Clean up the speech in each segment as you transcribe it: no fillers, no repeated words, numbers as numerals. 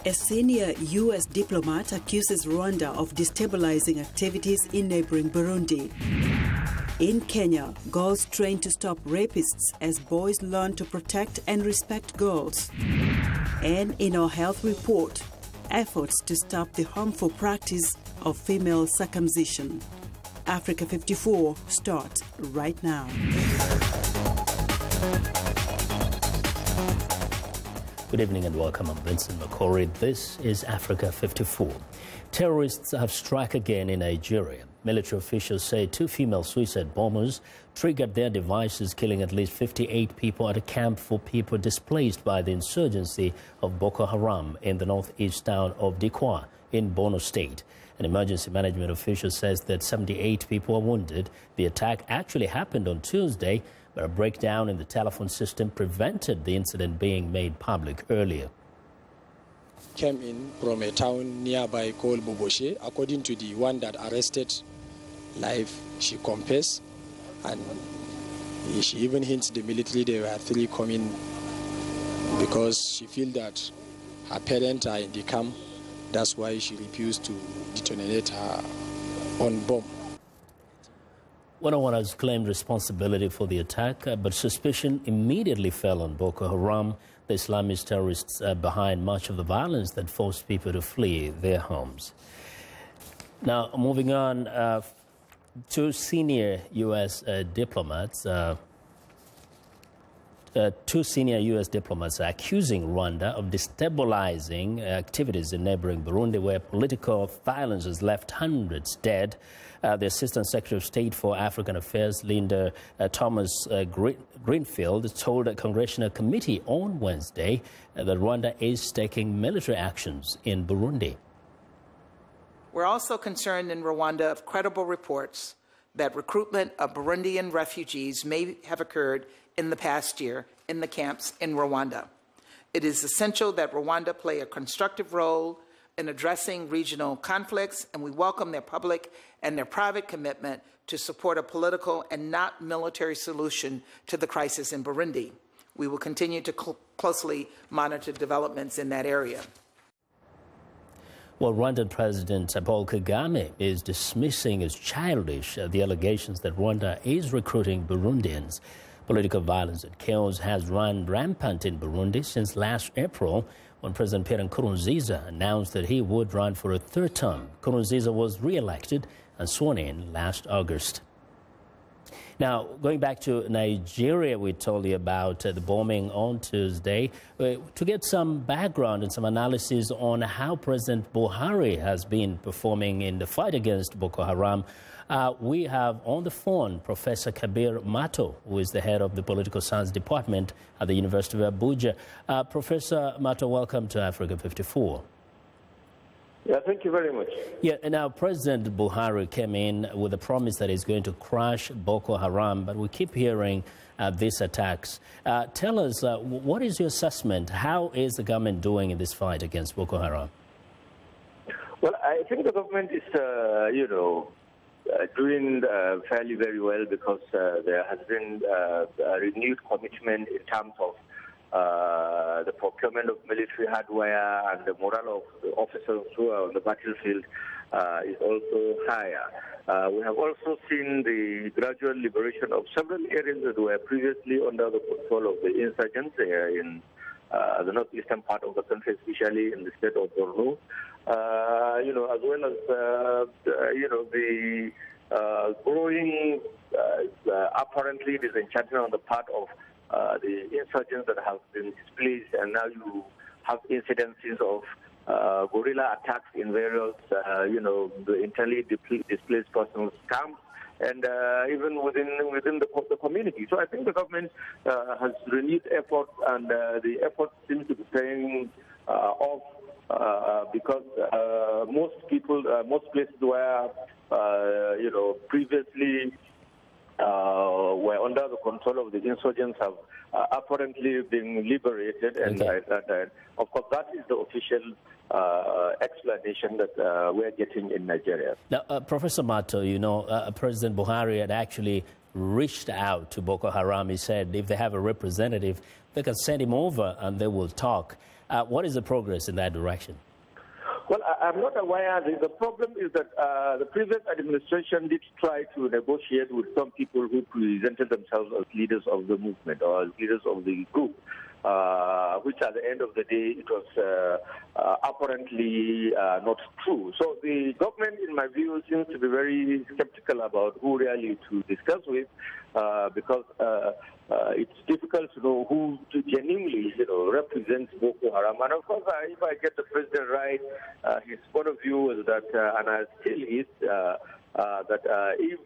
A senior U.S. diplomat accuses Rwanda of destabilizing activities in neighboring Burundi. In Kenya, girls trained to stop rapists as boys learn to protect and respect girls. And in our health report, efforts to stop the harmful practice of female circumcision. Africa 54 starts right now. Good evening and welcome. I'm Vincent Makori. This is Africa 54. Terrorists have struck again in Nigeria. Military officials say 2 female suicide bombers triggered their devices, killing at least 58 people at a camp for people displaced by the insurgency of Boko Haram in the northeast town of Dikwa in Borno State. An emergency management official says that 78 people are wounded. The attack actually happened on Tuesday, but a breakdown in the telephone system prevented the incident being made public earlier. Came in from a town nearby called Boboshe. According to the one that arrested live, she confessed, and she even hints the military there were 3 coming because she feels that her parents are in the camp. That's why she refused to detonate her own bomb. No one has claimed responsibility for the attack, but suspicion immediately fell on Boko Haram, the Islamist terrorists behind much of the violence that forced people to flee their homes. Now, moving on, 2 senior U.S. diplomats are accusing Rwanda of destabilizing activities in neighboring Burundi, where political violence has left hundreds dead. The Assistant Secretary of State for African Affairs, Linda Thomas Greenfield, told a congressional committee on Wednesday that Rwanda is taking military actions in Burundi. We're also concerned in Rwanda of credible reports that recruitment of Burundian refugees may have occurred in the past year in the camps in Rwanda. It is essential that Rwanda play a constructive role in addressing regional conflicts, and we welcome their public and their private commitment to support a political and not military solution to the crisis in Burundi. We will continue to closely monitor developments in that area. Well, Rwandan President Paul Kagame is dismissing as childish the allegations that Rwanda is recruiting Burundians. Political violence and chaos has run rampant in Burundi since last April, when President Pierre Nkurunziza announced that he would run for a 3rd term. Nkurunziza was re-elected and sworn in last August. Now, going back to Nigeria, we told you about the bombing on Tuesday. To get some background and some analysis on how President Buhari has been performing in the fight against Boko Haram, we have on the phone Professor Kabir Mato, who is the head of the Political Science Department at the University of Abuja. Professor Mato, welcome to Africa 54. Yeah, thank you very much. Yeah, and now President Buhari came in with a promise that he's going to crush Boko Haram, but we keep hearing these attacks. Tell us, what is your assessment? How is the government doing in this fight against Boko Haram? Well, I think the government is, doing fairly very well, because there has been a renewed commitment in terms of the procurement of military hardware, and the morale of the officers who are on the battlefield is also higher. We have also seen the gradual liberation of several areas that were previously under the control of the insurgents in the northeastern part of the country, especially in the state of Borno. As well as the growing apparently disenchantment on the part of the insurgents that have been displaced, and now you have incidences of guerrilla attacks in various, the internally displaced persons camps, and even within the community. So I think the government has renewed effort, and the effort seems to be paying off, because most places where previously were under the control of the insurgents have apparently been liberated, and of course that is the official explanation that we're getting in Nigeria. Now, Professor Mato, President Buhari had actually reached out to Boko Haram. He said if they have a representative, they can send him over and they will talk. What is the progress in that direction? Well, I'm not aware. The problem is that the previous administration did try to negotiate with some people who presented themselves as leaders of the movement or as leaders of the group, which at the end of the day, it was apparently not true. So the government, in my view, seems to be very skeptical about who really to discuss with, because it's difficult to know who to genuinely, represents Boko Haram. And of course, if I get the president right, his point of view is that, and I still is, that if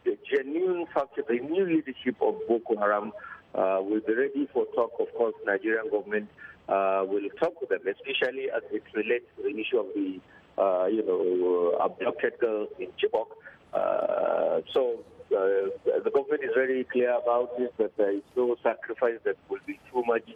the genuine factor, the new leadership of Boko Haram will be ready for talk, of course, Nigerian government will talk with them, especially as it relates to the issue of the, abducted girls in Chibok. So the government is very clear about this, that there is no sacrifice that will be too much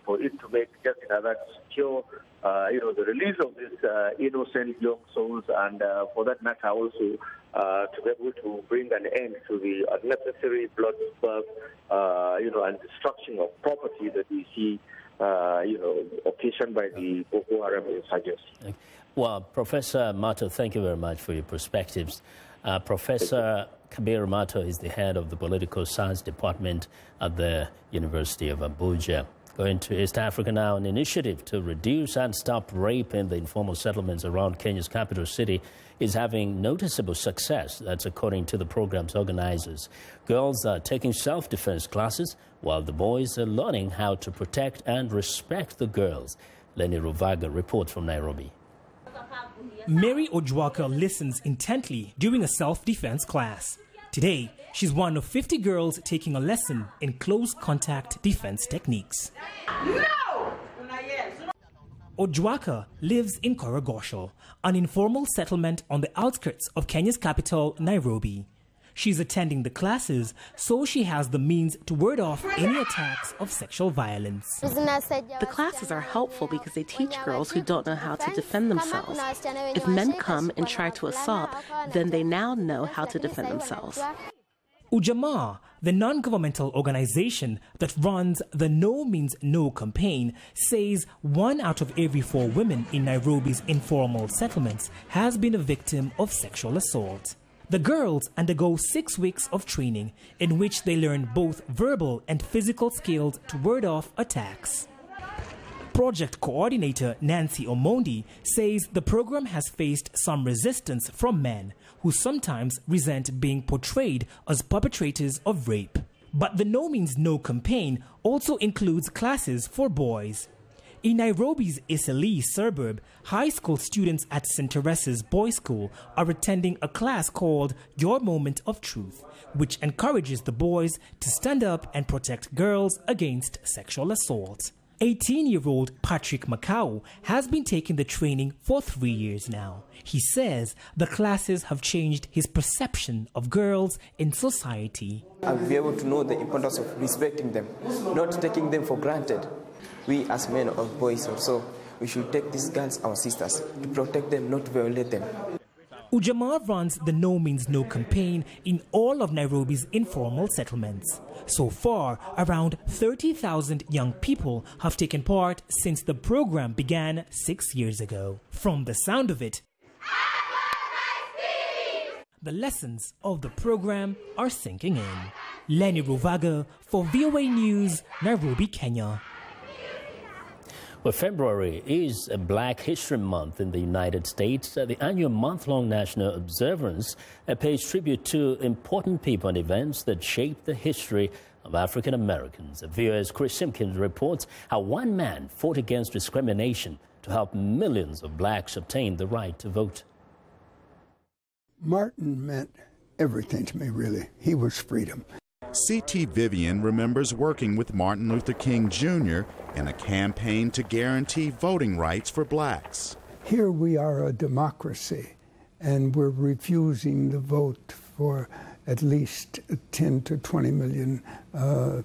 for it to make just in order to secure, the release of these innocent young souls, and for that matter also to be able to bring an end to the unnecessary bloodbath, and destruction of property that we see, occasioned by the Boko Haram insurgency. Well, Professor Mato, thank you very much for your perspectives. Professor Kabir Mato is the head of the Political Science Department at the University of Abuja. Going to East Africa now, an initiative to reduce and stop rape in the informal settlements around Kenya's capital city is having noticeable success. That's according to the program's organizers. Girls are taking self-defense classes, while the boys are learning how to protect and respect the girls. Lenny Ruvaga reports from Nairobi. Mary Ojwaka listens intently during a self-defense class. Today, she's one of 50 girls taking a lesson in close-contact defense techniques. No! Ojwaka lives in Korogosho, an informal settlement on the outskirts of Kenya's capital, Nairobi. She's attending the classes so she has the means to ward off any attacks of sexual violence. The classes are helpful because they teach girls who don't know how to defend themselves. If men come and try to assault, then they now know how to defend themselves. Ujamaa, the non-governmental organization that runs the No Means No campaign, says 1 out of every 4 women in Nairobi's informal settlements has been a victim of sexual assault. The girls undergo 6 weeks of training in which they learn both verbal and physical skills to ward off attacks. Project coordinator Nancy Omondi says the program has faced some resistance from men who sometimes resent being portrayed as perpetrators of rape. But the No Means No campaign also includes classes for boys. In Nairobi's Eastleigh suburb, high school students at St. Teresa's Boys' School are attending a class called Your Moment of Truth, which encourages the boys to stand up and protect girls against sexual assault. 18-year-old Patrick Makau has been taking the training for 3 years now. He says the classes have changed his perception of girls in society. I'll be able to know the importance of respecting them, not taking them for granted. We as men or boys also, we should take these girls, our sisters, to protect them, not violate them. Ujamaa runs the No Means No campaign in all of Nairobi's informal settlements. So far, around 30,000 young people have taken part since the program began 6 years ago. From the sound of it, the lessons of the program are sinking in. Lenny Ruvaga for VOA News, Nairobi, Kenya. Well, February is a Black History Month in the United States. The annual month-long national observance pays tribute to important people and events that shaped the history of African Americans. VOA's Chris Simpkins reports how one man fought against discrimination to help millions of blacks obtain the right to vote. Martin meant everything to me, really. He was freedom. C.T. Vivian remembers working with Martin Luther King Jr. in a campaign to guarantee voting rights for blacks. Here we are a democracy, and we're refusing the vote for at least 10 to 20 million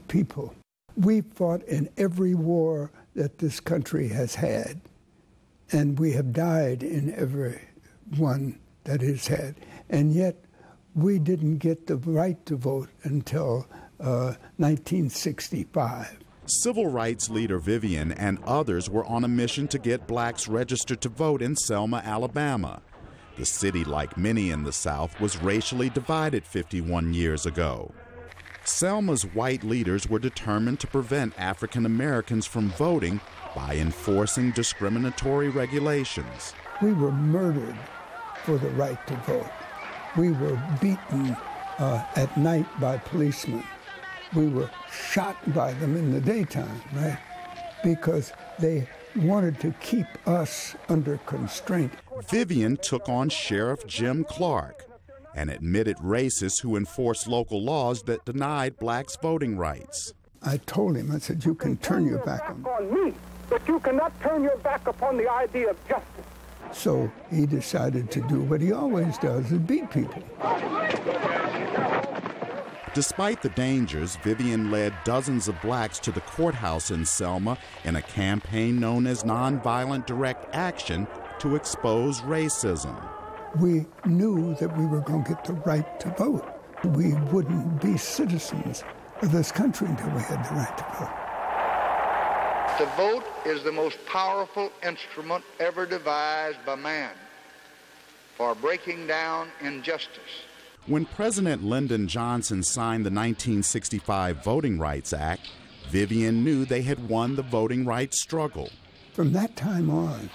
people. We fought in every war that this country has had, and we have died in every one that it's had, and yet we didn't get the right to vote until 1965. Civil rights leader Vivian and others were on a mission to get blacks registered to vote in Selma, Alabama. The city, like many in the South, was racially divided 51 years ago. Selma's white leaders were determined to prevent African Americans from voting by enforcing discriminatory regulations. We were murdered for the right to vote. We were beaten at night by policemen. We were shot by them in the daytime, right? Because they wanted to keep us under constraint. Vivian took on Sheriff Jim Clark, an admitted racist who enforced local laws that denied blacks voting rights. I told him, I said, you can turn your back on me, but you cannot turn your back upon the idea of justice. So he decided to do what he always does, is beat people. Despite the dangers, Vivian led dozens of blacks to the courthouse in Selma in a campaign known as Nonviolent Direct Action to expose racism. We knew that we were going to get the right to vote. We wouldn't be citizens of this country until we had the right to vote. The vote is the most powerful instrument ever devised by man for breaking down injustice. When President Lyndon Johnson signed the 1965 Voting Rights Act, Vivian knew they had won the voting rights struggle. From that time on,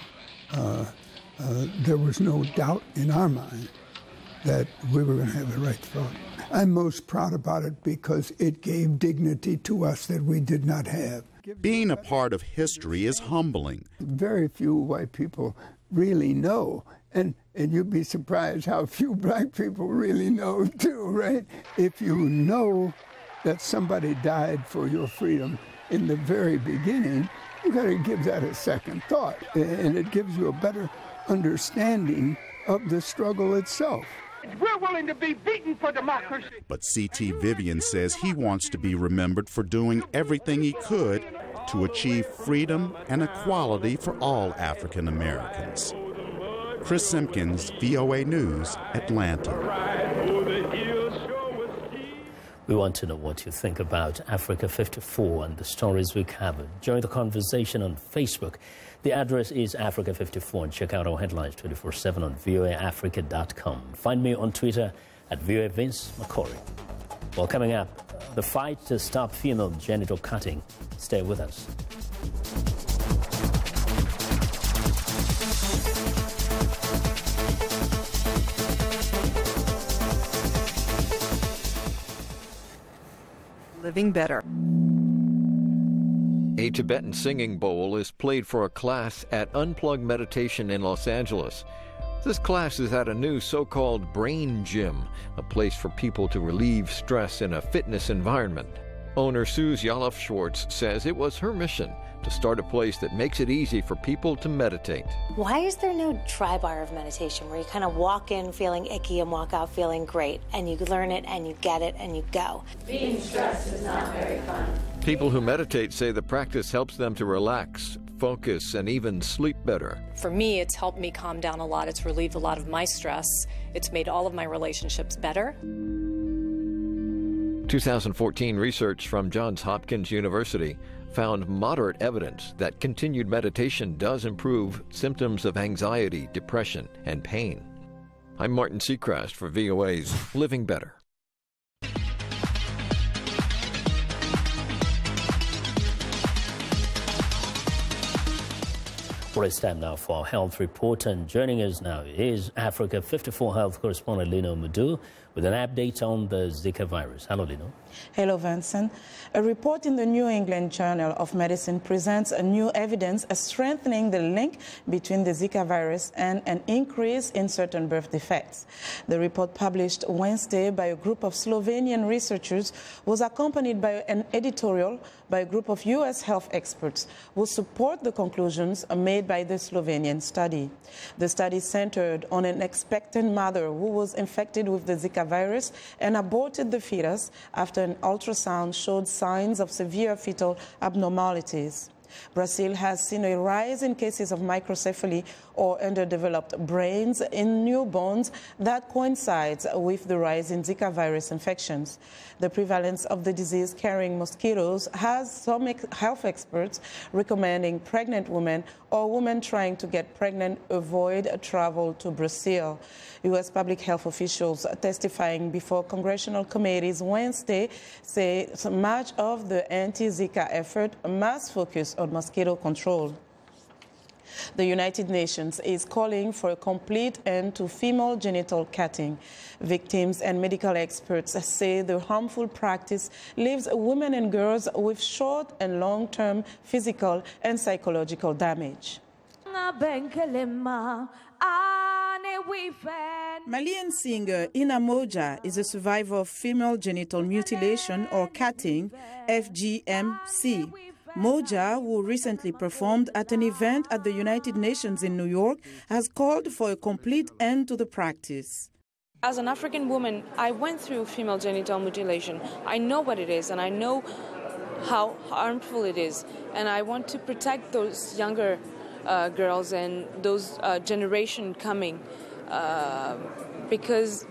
there was no doubt in our mind that we were going to have the right to vote. I'm most proud about it because it gave dignity to us that we did not have. Being a part of history is humbling. Very few white people really know, and you'd be surprised how few black people really know too, right? If you know that somebody died for your freedom in the very beginning, you got to give that a second thought, and it gives you a better understanding of the struggle itself. We're willing to be beaten for democracy. But C.T. Vivian says he wants to be remembered for doing everything he could to achieve freedom and equality for all African Americans. Chris Simpkins, VOA News, Atlanta. We want to know what you think about Africa 54 and the stories we covered. Join the conversation on Facebook. The address is Africa54, and check out our headlines 24/7 on voaafrica.com. Find me on Twitter at VOA Vince Makori. Well, coming up, the fight to stop female genital cutting. Stay with us. Living better. A Tibetan singing bowl is played for a class at Unplugged Meditation in Los Angeles. This class is at a new so-called brain gym, a place for people to relieve stress in a fitness environment. Owner Suze Yalof Schwartz says it was her mission to start a place that makes it easy for people to meditate. Why is there no dry bar of meditation where you kind of walk in feeling icky and walk out feeling great, and you learn it and you get it and you go? Being stressed is not very fun. People who meditate say the practice helps them to relax, focus, and even sleep better. For me, it's helped me calm down a lot. It's relieved a lot of my stress. It's made all of my relationships better. 2014 research from Johns Hopkins University found moderate evidence that continued meditation does improve symptoms of anxiety, depression, and pain. I'm Martin Seacrest for VOA's Living Better. Well, it's time now for our health report, and joining us now is Africa 54 health correspondent Lino Mudu with an update on the Zika virus. Hello, Lino. Hello, Vincent. A report in the New England Journal of Medicine presents a new evidence strengthening the link between the Zika virus and an increase in certain birth defects. The report, published Wednesday by a group of Slovenian researchers, was accompanied by an editorial by a group of U.S. health experts who support the conclusions made by the Slovenian study. The study centered on an expectant mother who was infected with the Zika virus and aborted the fetus after an ultrasound showed signs of severe fetal abnormalities. Brazil has seen a rise in cases of microcephaly or underdeveloped brains in newborns that coincides with the rise in Zika virus infections. The prevalence of the disease carrying mosquitoes has some health experts recommending pregnant women or women trying to get pregnant avoid travel to Brazil. U.S. public health officials testifying before congressional committees Wednesday say much of the anti-Zika effort must focus on mosquito control. The United Nations is calling for a complete end to female genital cutting. Victims and medical experts say the harmful practice leaves women and girls with short and long-term physical and psychological damage. Malian singer Ina Moja is a survivor of female genital mutilation or cutting, FGMC. Moja, who recently performed at an event at the United Nations in New York, has called for a complete end to the practice. As an African woman, I went through female genital mutilation. I know what it is, and I know how harmful it is. And I want to protect those younger girls and those generation coming because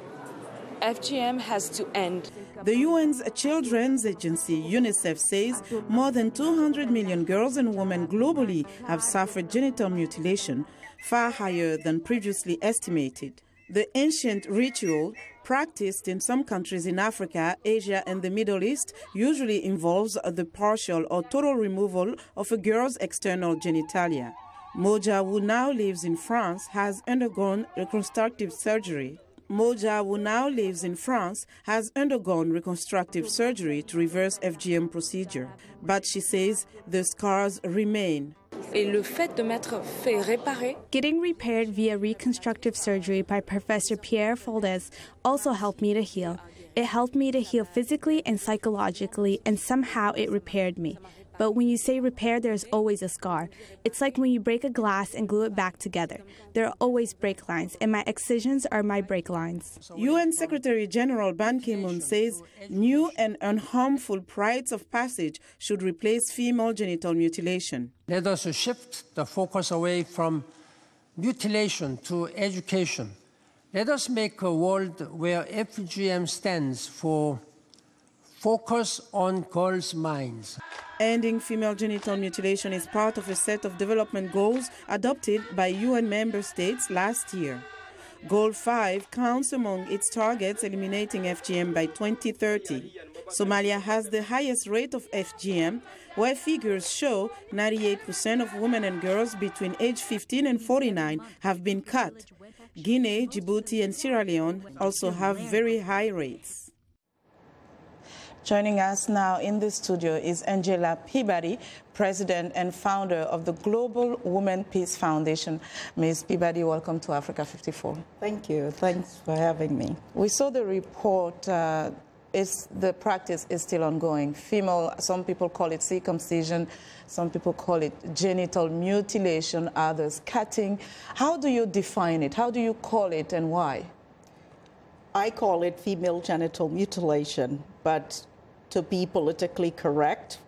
FGM has to end. The UN's Children's Agency, UNICEF, says more than 200 million girls and women globally have suffered genital mutilation, far higher than previously estimated. The ancient ritual, practiced in some countries in Africa, Asia and the Middle East, usually involves the partial or total removal of a girl's external genitalia. Moja, who now lives in France, has undergone reconstructive surgery. Moja, who now lives in France, has undergone reconstructive surgery to reverse FGM procedure. But she says the scars remain. Getting repaired via reconstructive surgery by Professor Pierre Foldes also helped me to heal. It helped me to heal physically and psychologically, and somehow it repaired me. But when you say repair, there's always a scar. It's like when you break a glass and glue it back together. There are always break lines, and my excisions are my break lines. UN Secretary General Ban Ki-moon says new and unharmful rites of passage should replace female genital mutilation. Let us shift the focus away from mutilation to education. Let us make a world where FGM stands for focus on girls' minds. Ending female genital mutilation is part of a set of development goals adopted by UN member states last year. Goal 5 counts among its targets eliminating FGM by 2030. Somalia has the highest rate of FGM, where figures show 98% of women and girls between age 15 and 49 have been cut. Guinea, Djibouti and Sierra Leone also have very high rates. Joining us now in the studio is Angela Peabody, President and founder of the Global Women Peace Foundation. Ms. Peabody, welcome to Africa 54. Thank you. Thanks for having me. We saw the report. The practice is still ongoing. Some people call it circumcision, some people call it genital mutilation, others cutting. How do you define it? How do you call it and why? I call it female genital mutilation, but to be politically correct,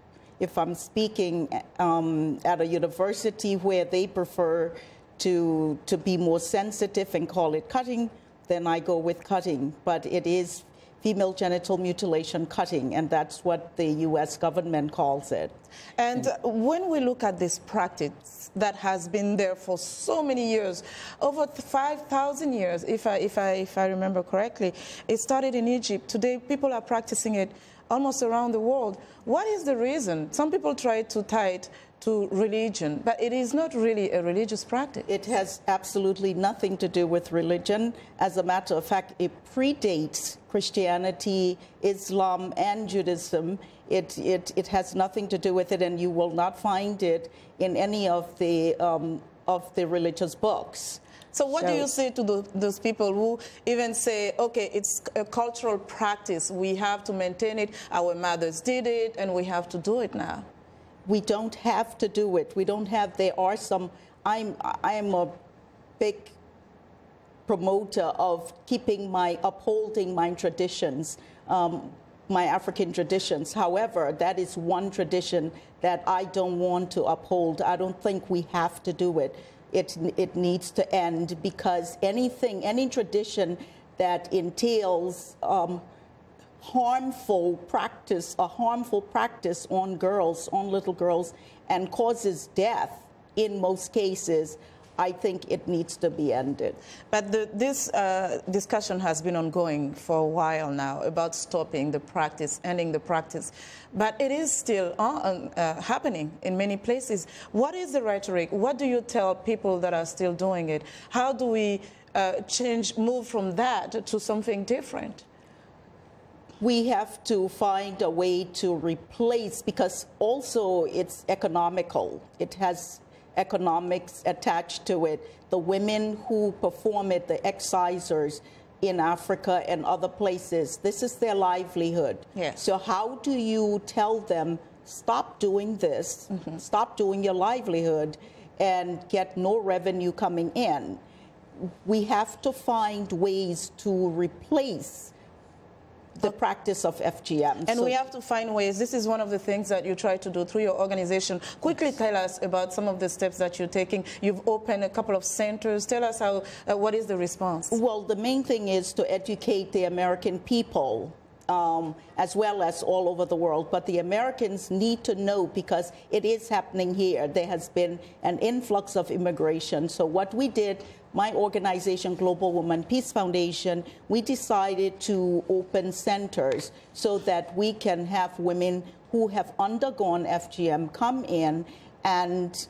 if I'm speaking at a university where they prefer to be more sensitive and call it cutting, then I go with cutting. But it is female genital mutilation cutting, and that's what the U.S. government calls it. And when we look at this practice that has been there for so many years, over 5,000 years, if I remember correctly, it started in Egypt. Today, people are practicing it almost around the world. What is the reason? Some people try to tie it to religion, but it is not really a religious practice. It has absolutely nothing to do with religion. As a matter of fact, it predates Christianity, Islam, and Judaism. It has nothing to do with it, and you will not find it in any of the religious books. So what do you say to those people who even say, okay, it's a cultural practice, we have to maintain it, our mothers did it, and we have to do it now? We don't have to do it. We don't have, there are some, I am a big promoter of upholding my traditions. my African traditions. However, that is one tradition that I don't want to uphold. I don't think we have to do it. It needs to end, because any tradition that entails harmful practice on girls, on little girls, and causes death in most cases, I think it needs to be ended. But this discussion has been ongoing for a while now about stopping the practice, ending the practice. But it is still happening in many places. What is the rhetoric? What do you tell people that are still doing it? How do we move from that to something different? We have to find a way to replace, because also it's economical. It has economics attached to it. The women who perform it, the excisers in Africa and other places, this is their livelihood. Yes. So how do you tell them, stop doing this, stop doing your livelihood, and get no revenue coming in? We have to find ways to replace the practice of FGM. And we have to find ways. This is one of the things that you try to do through your organization. Quickly tell us about some of the steps that you're taking. You've opened a couple of centers. Tell us how, what is the response? Well, the main thing is to educate the American people, as well as all over the world. But the Americans need to know, because it is happening here. There has been an influx of immigration. So what we did, my organization, Global Women Peace Foundation, we decided to open centers so that we can have women who have undergone FGM come in, and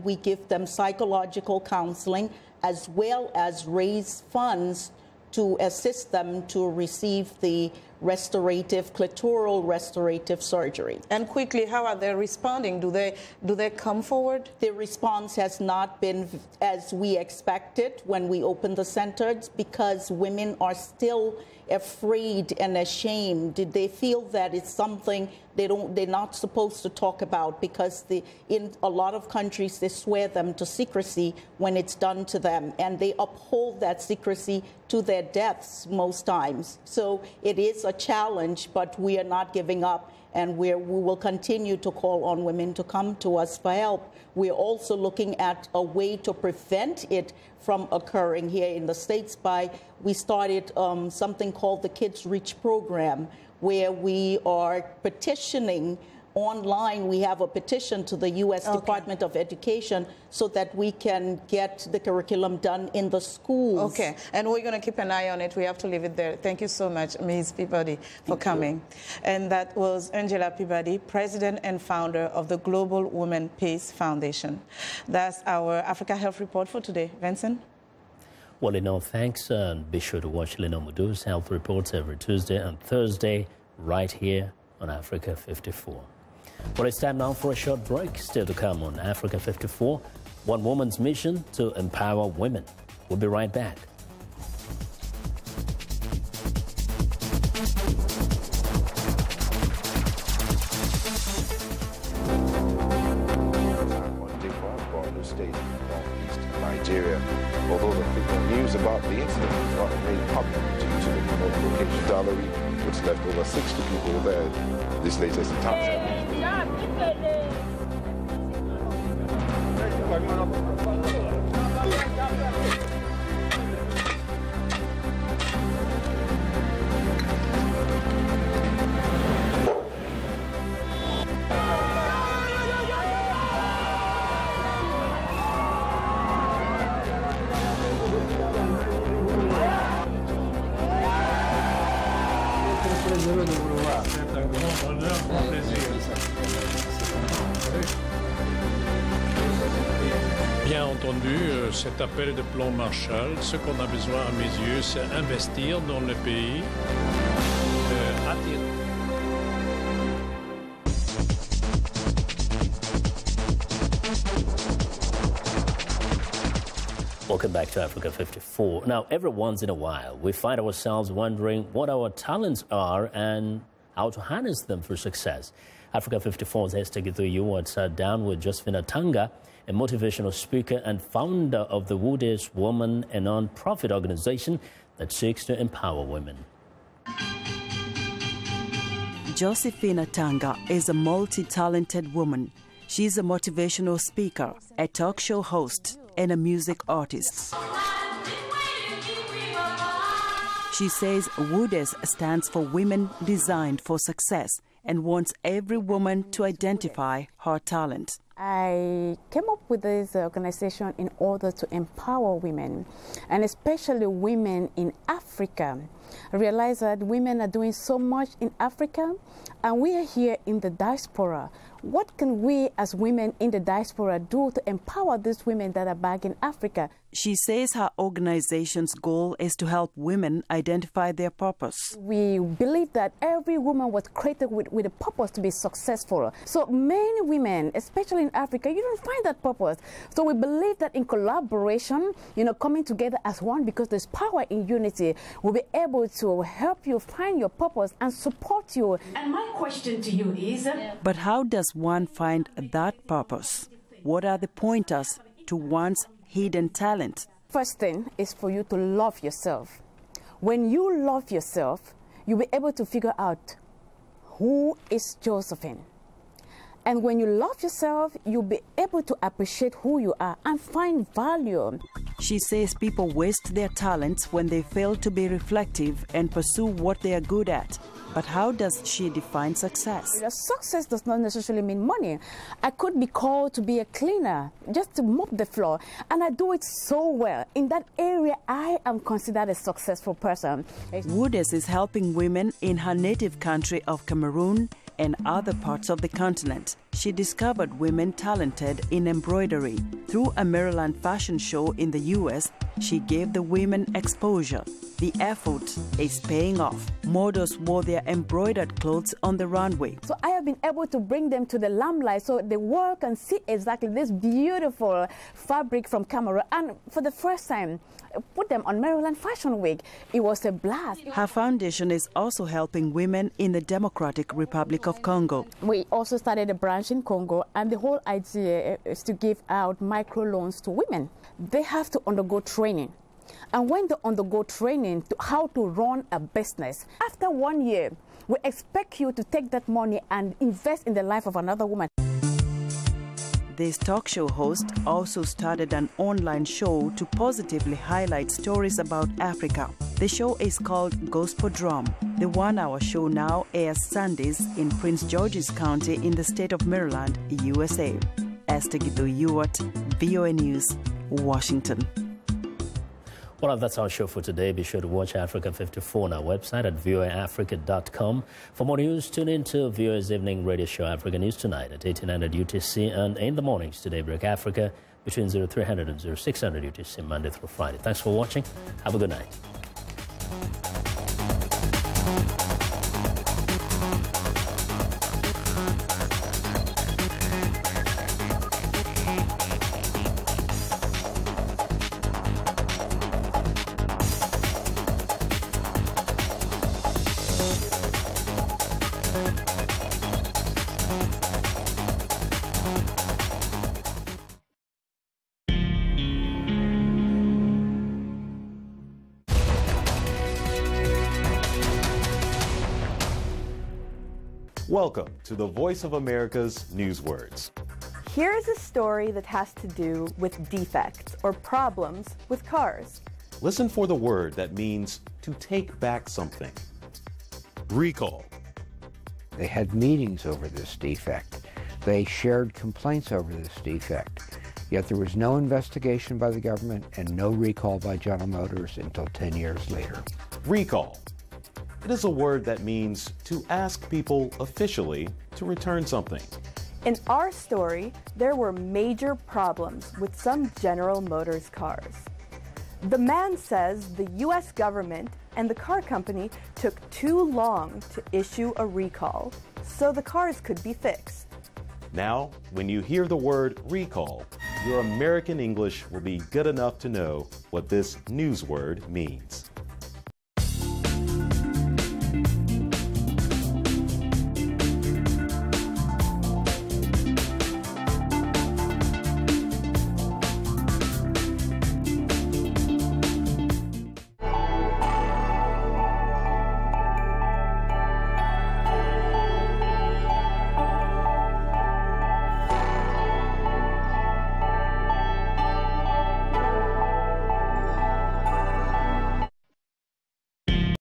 we give them psychological counseling, as well as raise funds to assist them to receive the clitoral restorative surgery. And quickly, how are they responding? Do they come forward? The response has not been as we expected when we opened the centers, because women are still afraid and ashamed. They feel that it's something they're not supposed to talk about, because in a lot of countries they swear them to secrecy when it's done to them, and they uphold that secrecy to their deaths most times. So it is a challenge, but we are not giving up, and we will continue to call on women to come to us for help. We're also looking at a way to prevent it from occurring here in the States. We started something called the Kids Reach program, where we are petitioning online. We have a petition to the U.S. Department of Education so that we can get the curriculum done in the schools. Okay, and we're going to keep an eye on it. We have to leave it there. Thank you so much, Ms. Peabody, for coming. And that was Angela Peabody, President and founder of the Global Women Peace Foundation. That's our Africa Health Report for today. Vincent? Well, Lino, thanks. Be sure to watch Lino Mudu's health reports every Tuesday and Thursday right here on Africa 54. Well, it's time now for a short break. Still to come on Africa 54, one woman's mission to empower women. We'll be right back. Nigeria. Although the news about the incident was not made public due to the location gallery, which left over 60 people dead. This latest in Tanzania. Bien entendu, cet appel de plan Marshall, ce qu'on a besoin à mes yeux, c'est investir dans le pays, attirer. Welcome back to Africa 54. Now, every once in a while, we find ourselves wondering what our talents are and how to harness them for success. Africa 54 has taken through you and sat down with Josephina Tanga, a motivational speaker and founder of the Wooders Woman, a non-profit organization that seeks to empower women. Josephina Tanga is a multi-talented woman. She's a motivational speaker, a talk show host, and a music artist. She says WOODES stands for Women Designed for Success and wants every woman to identify her talent. I came up with this organization in order to empower women, and especially women in Africa. I realize that women are doing so much in Africa, and we are here in the diaspora. What can we as women in the diaspora do to empower these women that are back in Africa? She says her organization's goal is to help women identify their purpose. We believe that every woman was created with a purpose to be successful. So many women, especially in Africa, you don't find that purpose. So we believe that in collaboration, coming together as one, because there's power in unity, we'll be able to help you find your purpose and support you. And my question to you is... But how does one find that purpose? What are the pointers to one's hidden talent? First thing is for you to love yourself. When you love yourself, you'll be able to figure out who is Josephine. And when you love yourself, you'll be able to appreciate who you are and find value. She says people waste their talents when they fail to be reflective and pursue what they are good at. But how does she define success? Success does not necessarily mean money. I could be called to be a cleaner, just to mop the floor, and I do it so well. In that area, I am considered a successful person. WOODES is helping women in her native country of Cameroon and other parts of the continent. She discovered women talented in embroidery. Through a Maryland fashion show in the U.S., she gave the women exposure. The effort is paying off. Models wore their embroidered clothes on the runway. So I have been able to bring them to the limelight so the world can see exactly this beautiful fabric from Cameroon. And for the first time, put them on Maryland Fashion Week. It was a blast. Her foundation is also helping women in the Democratic Republic of Congo. We also started a branch in Congo, and the whole idea is to give out microloans to women. They have to undergo training. And when they undergo training to how to run a business, after 1 year, we expect you to take that money and invest in the life of another woman. This talk show host also started an online show to positively highlight stories about Africa. The show is called Gospel Drum. The 1-hour show now airs Sundays in Prince George's County in the state of Maryland, USA. Esther Gitu-Ewart, VOA News, Washington. Well, that's our show for today. Be sure to watch Africa 54 on our website at voaafrica.com. For more news, tune in to VOA's evening radio show, Africa News Tonight, at 1800 UTC, and in the mornings to Daybreak Africa between 0300 and 0600 UTC, Monday through Friday. Thanks for watching. Have a good night. Welcome to the Voice of America's Newswords. Here is a story that has to do with defects or problems with cars. Listen for the word that means to take back something. Recall. They had meetings over this defect. They shared complaints over this defect. Yet there was no investigation by the government and no recall by General Motors until 10 years later. Recall. It is a word that means to ask people officially to return something. In our story, there were major problems with some General Motors cars. The man says the U.S. government and the car company took too long to issue a recall, so the cars could be fixed. Now, when you hear the word recall, your American English will be good enough to know what this news word means.